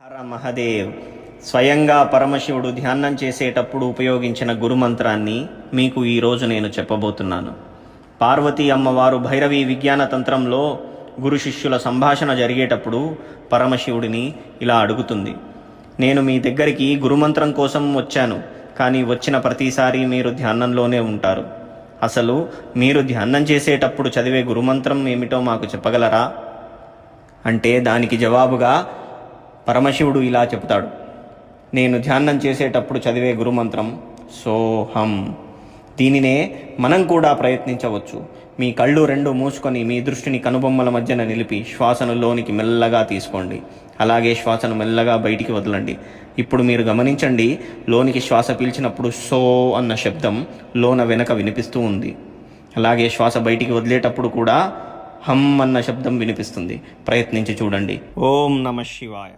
హర మహదేవ్. స్వయంగా పరమశివుడు ధ్యానం చేసేటప్పుడు ఉపయోగించిన గురుమంత్రాన్ని మీకు ఈరోజు నేను చెప్పబోతున్నాను. పార్వతీ అమ్మవారు భైరవి విజ్ఞాన తంత్రంలో గురు శిష్యుల సంభాషణ జరిగేటప్పుడు పరమశివుడిని ఇలా అడుగుతుంది, నేను మీ దగ్గరికి గురుమంత్రం కోసం వచ్చాను, కానీ వచ్చిన ప్రతిసారి మీరు ధ్యానంలోనే ఉంటారు. అసలు మీరు ధ్యానం చేసేటప్పుడు చదివే గురుమంత్రం ఏమిటో మాకు చెప్పగలరా అంటే దానికి జవాబుగా పరమశివుడు ఇలా చెప్తాడు, నేను ధ్యానం చేసేటప్పుడు చదివే గురుమంత్రం సోహం. దీనినే మనం కూడా ప్రయత్నించవచ్చు. మీ కళ్ళు రెండు మూసుకొని మీ దృష్టిని కనుబొమ్మల మధ్యన నిలిపి శ్వాసను లోనికి మెల్లగా తీసుకోండి. అలాగే శ్వాసను మెల్లగా బయటికి వదలండి. ఇప్పుడు మీరు గమనించండి, లోనికి శ్వాస పీల్చినప్పుడు సో అన్న శబ్దం లోన వెనక వినిపిస్తూ ఉంది. అలాగే శ్వాస బయటికి వదిలేటప్పుడు కూడా హమ్ అన్న శబ్దం వినిపిస్తుంది. ప్రయత్నించి చూడండి. ఓం నమః శివాయ.